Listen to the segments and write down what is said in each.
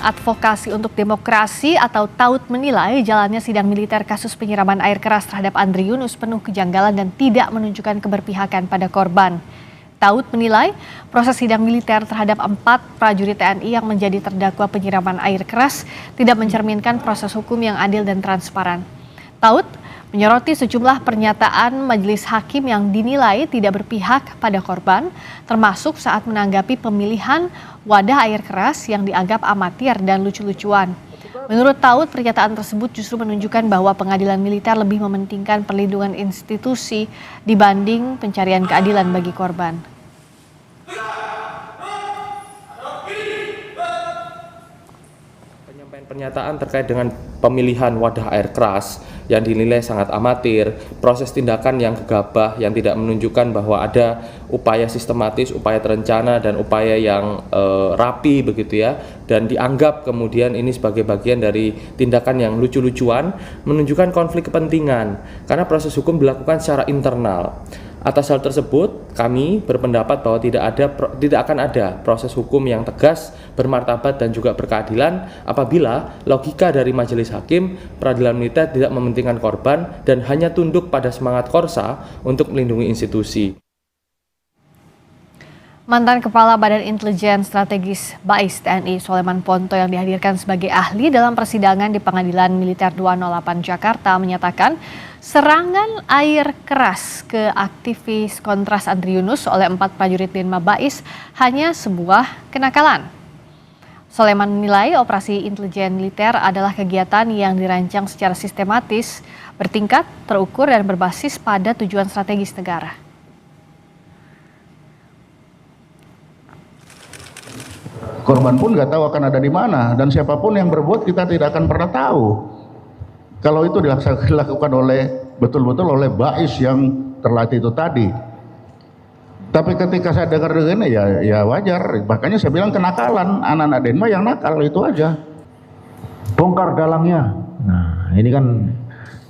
Advokasi untuk Demokrasi atau TAUD menilai jalannya sidang militer kasus penyiraman air keras terhadap Andri Yunus penuh kejanggalan dan tidak menunjukkan keberpihakan pada korban. TAUD menilai proses sidang militer terhadap 4 prajurit TNI yang menjadi terdakwa penyiraman air keras tidak mencerminkan proses hukum yang adil dan transparan. TAUD menyoroti sejumlah pernyataan majelis hakim yang dinilai tidak berpihak pada korban, termasuk saat menanggapi pemilihan wadah air keras yang dianggap amatir dan lucu-lucuan. Menurut TAUD, pernyataan tersebut justru menunjukkan bahwa pengadilan militer lebih mementingkan perlindungan institusi dibanding pencarian keadilan bagi korban. Pernyataan terkait dengan pemilihan wadah air keras yang dinilai sangat amatir, proses tindakan yang gegabah yang tidak menunjukkan bahwa ada upaya sistematis, upaya terencana dan upaya yang rapi begitu ya, dan dianggap kemudian ini sebagai bagian dari tindakan yang lucu-lucuan, menunjukkan konflik kepentingan karena proses hukum dilakukan secara internal. Atas hal tersebut, kami berpendapat bahwa tidak akan ada proses hukum yang tegas, bermartabat dan juga berkeadilan apabila logika dari majelis hakim peradilan militer tidak mementingkan korban dan hanya tunduk pada semangat korsa untuk melindungi institusi. Mantan Kepala Badan Intelijen Strategis BAIS TNI Soleman Ponto yang dihadirkan sebagai ahli dalam persidangan di Pengadilan Militer 208 Jakarta menyatakan serangan air keras ke aktivis kontras Andri Yunus oleh 4 prajurit Denma BAIS hanya sebuah kenakalan. Soleman menilai operasi intelijen militer adalah kegiatan yang dirancang secara sistematis, bertingkat, terukur dan berbasis pada tujuan strategis negara. Korban pun nggak tahu akan ada di mana, dan siapapun yang berbuat kita tidak akan pernah tahu. Kalau itu dilakukan betul-betul oleh BAIS yang terlatih itu tadi. Tapi ketika saya dengar ini ya wajar. Makanya saya bilang kenakalan anak-anak Denma yang nakal itu aja. Bongkar dalangnya. Nah ini kan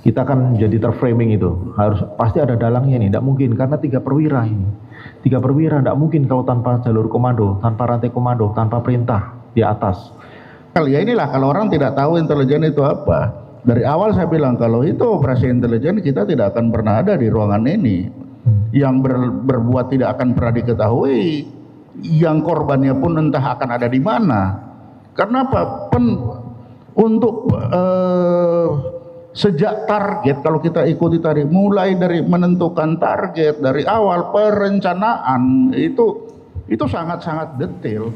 kita kan jadi terframing itu. Harus pasti ada dalangnya nih. Tidak mungkin karena 3 perwira ini. 3 perwira tidak mungkin kalau tanpa jalur komando, tanpa rantai komando, tanpa perintah di atas. Ya inilah kalau orang tidak tahu intelijen itu apa. Dari awal saya bilang kalau itu operasi intelijen kita tidak akan pernah ada di ruangan ini. Yang berbuat tidak akan pernah diketahui. Yang korbannya pun entah akan ada di mana. Karena apa? Untuk sejak target, kalau kita ikuti tadi, mulai dari menentukan target dari awal perencanaan itu sangat-sangat detail.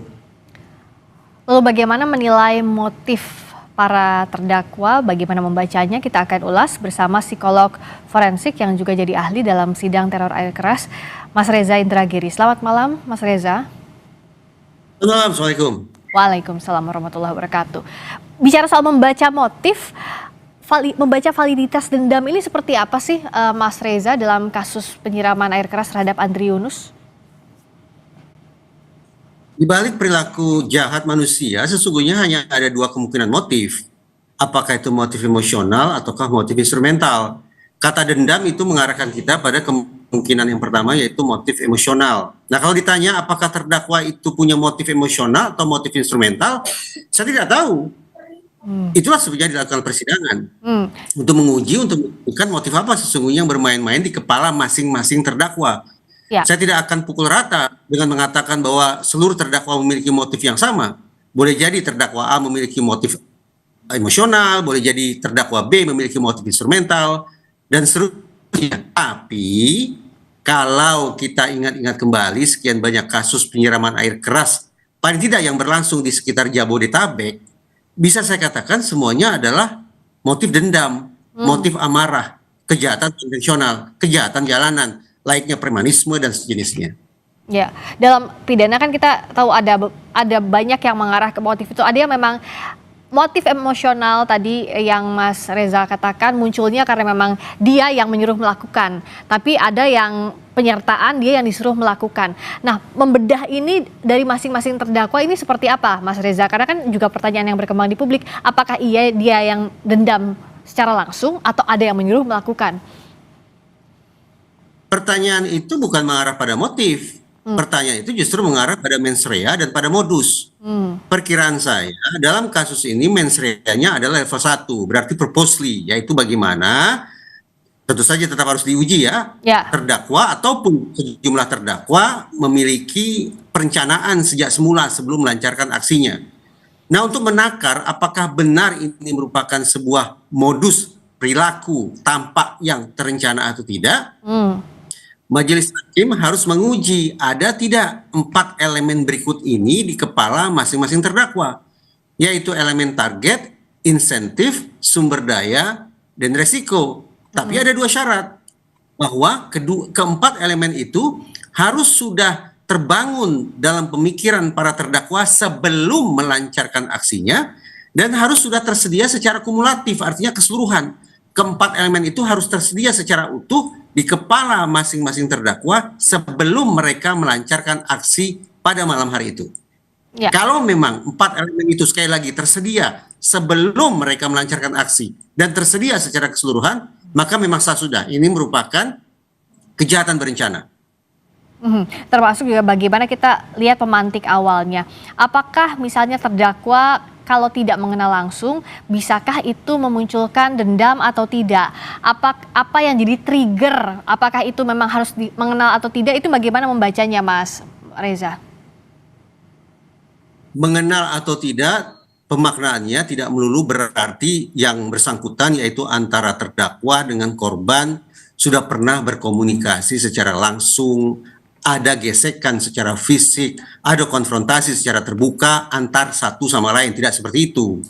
Lalu bagaimana menilai motif para terdakwa, bagaimana membacanya, kita akan ulas bersama psikolog forensik yang juga jadi ahli dalam sidang teror air keras, Mas Reza Indragiri. Selamat malam, Mas Reza. Selamat malam, Assalamualaikum. Waalaikumsalam warahmatullahi wabarakatuh. Bicara soal membaca motif, membaca validitas dendam ini seperti apa sih Mas Reza dalam kasus penyiraman air keras terhadap Andri Yunus? Di balik perilaku jahat manusia sesungguhnya hanya ada 2 kemungkinan motif. Apakah itu motif emosional ataukah motif instrumental? Kata dendam itu mengarahkan kita pada kemungkinan yang pertama yaitu motif emosional. Nah kalau ditanya apakah terdakwa itu punya motif emosional atau motif instrumental, saya tidak tahu. Itulah sebenarnya dilakukan persidangan untuk menguji, untuk menentukan motif apa sesungguhnya yang bermain-main di kepala masing-masing terdakwa. Ya. Saya tidak akan pukul rata dengan mengatakan bahwa seluruh terdakwa memiliki motif yang sama. Boleh jadi terdakwa A memiliki motif emosional, boleh jadi terdakwa B memiliki motif instrumental dan seterusnya. Tapi kalau kita ingat-ingat kembali sekian banyak kasus penyiraman air keras paling tidak yang berlangsung di sekitar Jabodetabek, bisa saya katakan semuanya adalah motif dendam, motif amarah, kejahatan konvensional, kejahatan jalanan, layaknya premanisme dan sejenisnya. Ya, dalam pidana kan kita tahu ada banyak yang mengarah ke motif itu. Ada yang memang motif emosional tadi yang Mas Reza katakan munculnya karena memang dia yang menyuruh melakukan. Tapi ada yang penyertaan dia yang disuruh melakukan. Nah, membedah ini dari masing-masing terdakwa ini seperti apa Mas Reza? Karena kan juga pertanyaan yang berkembang di publik, apakah dia yang dendam secara langsung atau ada yang menyuruh melakukan? Pertanyaan itu bukan mengarah pada motif, Pertanyaan itu justru mengarah pada mens rea dan pada modus. Perkiraan saya dalam kasus ini mens rea-nya adalah level 1, berarti purposely, yaitu bagaimana tentu saja tetap harus diuji ya. Terdakwa ataupun sejumlah terdakwa memiliki perencanaan sejak semula sebelum melancarkan aksinya. Nah, untuk menakar apakah benar ini merupakan sebuah modus perilaku tampak yang terencana atau tidak, majelis hakim harus menguji ada tidak 4 elemen berikut ini di kepala masing-masing terdakwa, yaitu elemen target, insentif, sumber daya, dan resiko. Tapi ada 2 syarat, bahwa keempat elemen itu harus sudah terbangun dalam pemikiran para terdakwa sebelum melancarkan aksinya, dan harus sudah tersedia secara kumulatif, artinya keseluruhan. Keempat elemen itu harus tersedia secara utuh di kepala masing-masing terdakwa sebelum mereka melancarkan aksi pada malam hari itu. Kalau memang 4 elemen itu sekali lagi tersedia sebelum mereka melancarkan aksi dan tersedia secara keseluruhan, maka memang sah sudah. Ini merupakan kejahatan berencana. Termasuk juga bagaimana kita lihat pemantik awalnya. Apakah misalnya terdakwa kalau tidak mengenal langsung, bisakah itu memunculkan dendam atau tidak? Apa yang jadi trigger? Apakah itu memang harus mengenal atau tidak? Itu bagaimana membacanya, Mas Reza? Mengenal atau tidak, pemaknaannya tidak melulu berarti yang bersangkutan, yaitu antara terdakwa dengan korban, sudah pernah berkomunikasi secara langsung, ada gesekan secara fisik, ada konfrontasi secara terbuka antar satu sama lain. Tidak seperti itu.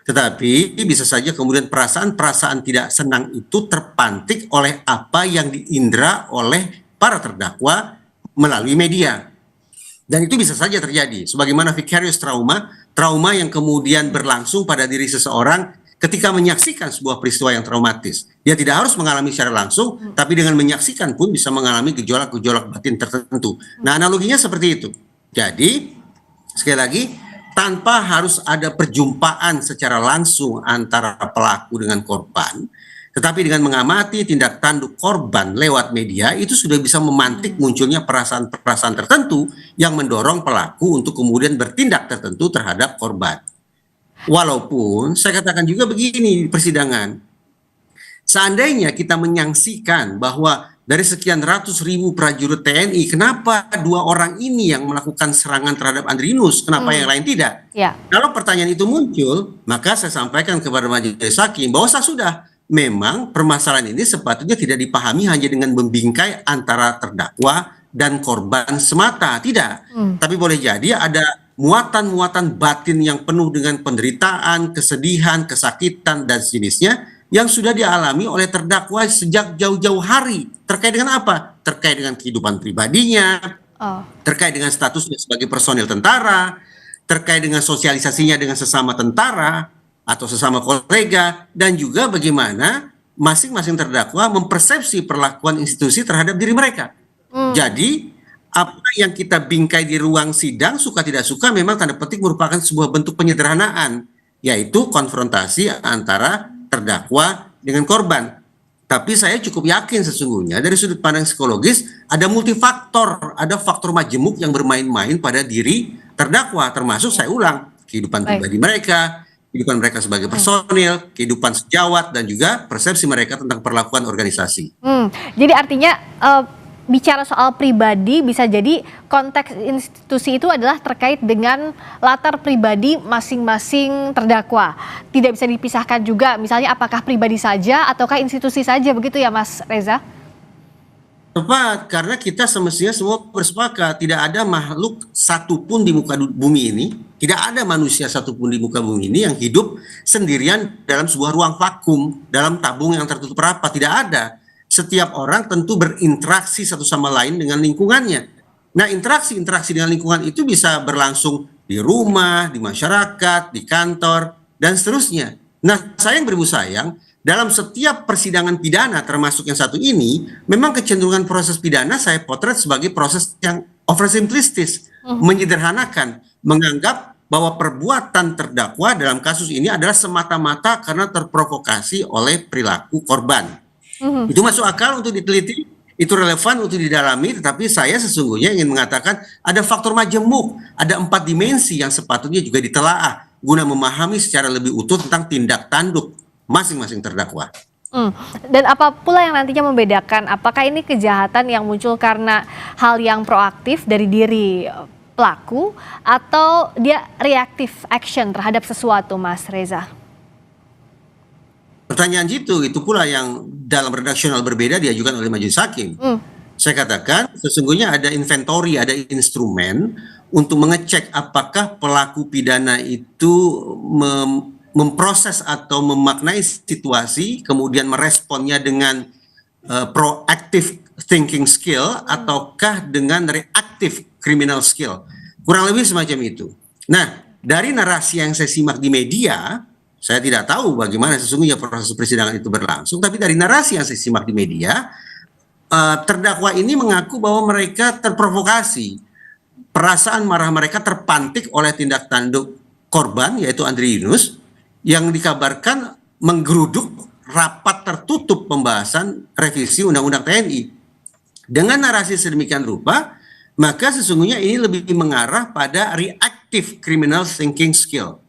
Tetapi bisa saja kemudian perasaan-perasaan tidak senang itu terpantik oleh apa yang diindra oleh para terdakwa melalui media. Dan itu bisa saja terjadi. Sebagaimana vicarious trauma yang kemudian berlangsung pada diri seseorang ketika menyaksikan sebuah peristiwa yang traumatis. Dia tidak harus mengalami secara langsung, tapi dengan menyaksikan pun bisa mengalami gejolak-gejolak batin tertentu. Nah, analoginya seperti itu. Jadi, sekali lagi, tanpa harus ada perjumpaan secara langsung antara pelaku dengan korban, tetapi dengan mengamati tindak tanduk korban lewat media, itu sudah bisa memantik munculnya perasaan-perasaan tertentu yang mendorong pelaku untuk kemudian bertindak tertentu terhadap korban. Walaupun saya katakan juga begini di persidangan, seandainya kita menyaksikan bahwa dari sekian ratus ribu prajurit TNI, kenapa 2 orang ini yang melakukan serangan terhadap Andrianus, kenapa yang lain tidak? Kalau pertanyaan itu muncul, maka saya sampaikan kepada majelis hakim bahwa sudah memang permasalahan ini sepatutnya tidak dipahami hanya dengan membingkai antara terdakwa dan korban semata, tidak. Tapi boleh jadi ada muatan-muatan batin yang penuh dengan penderitaan, kesedihan, kesakitan, dan sejenisnya yang sudah dialami oleh terdakwa sejak jauh-jauh hari. Terkait dengan apa? Terkait dengan kehidupan pribadinya, terkait dengan statusnya sebagai personil tentara, terkait dengan sosialisasinya dengan sesama tentara atau sesama kolega, dan juga bagaimana masing-masing terdakwa mempersepsi perlakuan institusi terhadap diri mereka. Jadi apa yang kita bingkai di ruang sidang, suka tidak suka, memang tanda petik merupakan sebuah bentuk penyederhanaan, yaitu konfrontasi antara terdakwa dengan korban. Tapi saya cukup yakin sesungguhnya dari sudut pandang psikologis ada multifaktor, ada faktor majemuk yang bermain-main pada diri terdakwa, termasuk saya ulang, kehidupan pribadi mereka, kehidupan mereka sebagai personil, kehidupan sejawat, dan juga persepsi mereka tentang perlakuan organisasi. Jadi artinya bicara soal pribadi, bisa jadi konteks institusi itu adalah terkait dengan latar pribadi masing-masing terdakwa. Tidak bisa dipisahkan juga, misalnya apakah pribadi saja ataukah institusi saja, begitu ya Mas Reza? Tepat, karena kita semestinya semua bersepakat tidak ada makhluk satupun di muka bumi ini, tidak ada manusia satupun di muka bumi ini yang hidup sendirian dalam sebuah ruang vakum, dalam tabung yang tertutup rapat, tidak ada. Setiap orang tentu berinteraksi satu sama lain dengan lingkungannya. Nah, interaksi dengan lingkungan itu bisa berlangsung di rumah, di masyarakat, di kantor, dan seterusnya. Nah, sayang beribu sayang, dalam setiap persidangan pidana termasuk yang satu ini, memang kecenderungan proses pidana saya potret sebagai proses yang oversimplistis, menyederhanakan, menganggap bahwa perbuatan terdakwa dalam kasus ini adalah semata-mata karena terprovokasi oleh perilaku korban. Itu masuk akal untuk diteliti, itu relevan untuk didalami, tetapi saya sesungguhnya ingin mengatakan ada faktor majemuk, ada 4 dimensi yang sepatutnya juga ditelaah guna memahami secara lebih utuh tentang tindak tanduk masing-masing terdakwa. Dan apa pula yang nantinya membedakan apakah ini kejahatan yang muncul karena hal yang proaktif dari diri pelaku atau dia reaktif action terhadap sesuatu, Mas Reza? Pertanyaan itu pula yang dalam redaksional berbeda diajukan oleh majelis hakim. Saya katakan sesungguhnya ada inventory, ada instrumen untuk mengecek apakah pelaku pidana itu memproses atau memaknai situasi, kemudian meresponnya dengan proactive thinking skill ataukah dengan reactive criminal skill. Kurang lebih semacam itu. Nah, dari narasi yang saya simak di media, saya tidak tahu bagaimana sesungguhnya proses persidangan itu berlangsung, tapi dari narasi yang saya simak di media, terdakwa ini mengaku bahwa mereka terprovokasi. Perasaan marah mereka terpantik oleh tindak tanduk korban, yaitu Andri Yunus, yang dikabarkan menggeruduk rapat tertutup pembahasan revisi Undang-Undang TNI. Dengan narasi sedemikian rupa, maka sesungguhnya ini lebih mengarah pada reactive criminal thinking skill.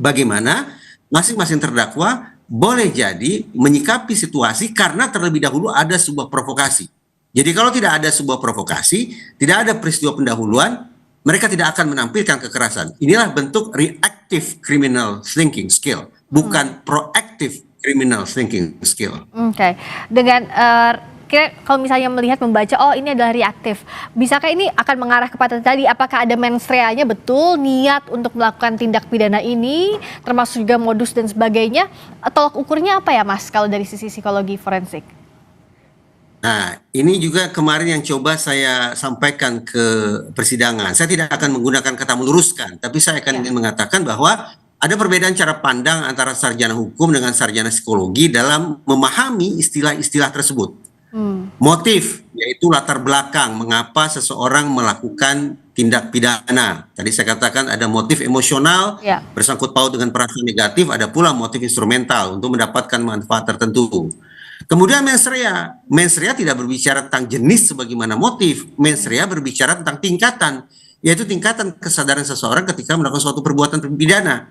Bagaimana masing-masing terdakwa boleh jadi menyikapi situasi karena terlebih dahulu ada sebuah provokasi. Jadi kalau tidak ada sebuah provokasi, tidak ada peristiwa pendahuluan, mereka tidak akan menampilkan kekerasan. Inilah bentuk reactive criminal thinking skill, bukan proactive criminal thinking skill. Oke. Dengan kira kalau misalnya melihat membaca oh ini adalah reaktif, bisakah ini akan mengarah kepada tadi apakah ada mens reanya betul niat untuk melakukan tindak pidana ini termasuk juga modus dan sebagainya, tolak ukurnya apa ya Mas kalau dari sisi psikologi forensik? Nah, ini juga kemarin yang coba saya sampaikan ke persidangan. Saya tidak akan menggunakan kata meluruskan, tapi saya akan ingin mengatakan bahwa ada perbedaan cara pandang antara sarjana hukum dengan sarjana psikologi dalam memahami istilah-istilah tersebut. Motif, yaitu latar belakang mengapa seseorang melakukan tindak pidana. Tadi saya katakan ada motif emosional bersangkut paut dengan perasaan negatif, ada pula motif instrumental untuk mendapatkan manfaat tertentu. Kemudian mens rea tidak berbicara tentang jenis sebagaimana motif, mens rea berbicara tentang tingkatan, yaitu tingkatan kesadaran seseorang ketika melakukan suatu perbuatan pidana.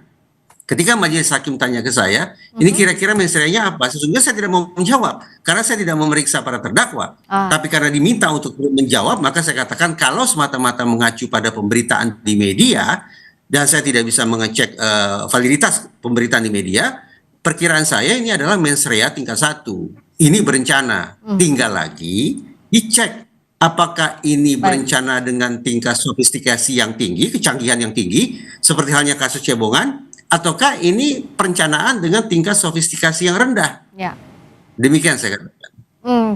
Ketika majelis hakim tanya ke saya, ini kira-kira mens rea-nya apa? Sesungguhnya saya tidak mau menjawab, karena saya tidak memeriksa para terdakwa. Tapi karena diminta untuk menjawab, maka saya katakan kalau semata-mata mengacu pada pemberitaan di media, dan saya tidak bisa mengecek validitas pemberitaan di media, perkiraan saya ini adalah mens rea tingkat 1. Ini berencana. Tinggal lagi dicek apakah ini berencana dengan tingkat sofistikasi yang tinggi, kecanggihan yang tinggi, seperti halnya kasus cebongan, ataukah ini perencanaan dengan tingkat sofistikasi yang rendah? Demikian saya katakan.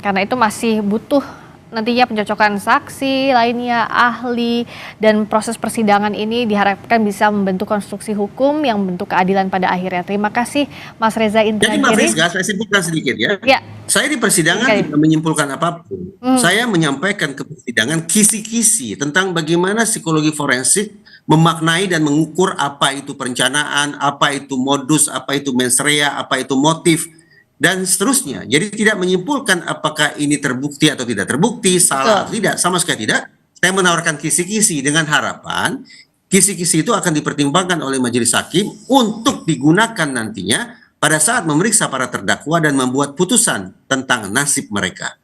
Karena itu masih butuh nantinya pencocokan saksi lainnya, ahli, dan proses persidangan ini diharapkan bisa membentuk konstruksi hukum yang membentuk keadilan pada akhirnya. Terima kasih Mas Reza Indragiri. Jadi Mbak Friska, saya simpulkan sedikit ya. Saya di persidangan tidak menyimpulkan apapun. Saya menyampaikan ke persidangan kisi-kisi tentang bagaimana psikologi forensik memaknai dan mengukur apa itu perencanaan, apa itu modus, apa itu mens rea, apa itu motif, dan seterusnya. Jadi tidak menyimpulkan apakah ini terbukti atau tidak terbukti, salah atau tidak, sama sekali tidak. Saya menawarkan kisi-kisi dengan harapan kisi-kisi itu akan dipertimbangkan oleh majelis hakim untuk digunakan nantinya pada saat memeriksa para terdakwa dan membuat putusan tentang nasib mereka.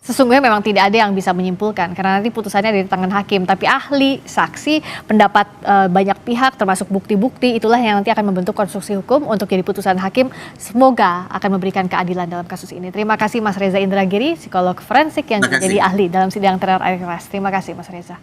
Sesungguhnya memang tidak ada yang bisa menyimpulkan karena nanti putusannya ada di tangan hakim, tapi ahli, saksi, pendapat banyak pihak termasuk bukti-bukti itulah yang nanti akan membentuk konstruksi hukum untuk jadi putusan hakim. Semoga akan memberikan keadilan dalam kasus ini. Terima kasih Mas Reza Indragiri, psikolog forensik yang jadi ahli dalam sidang teror air keras. Terima kasih Mas Reza.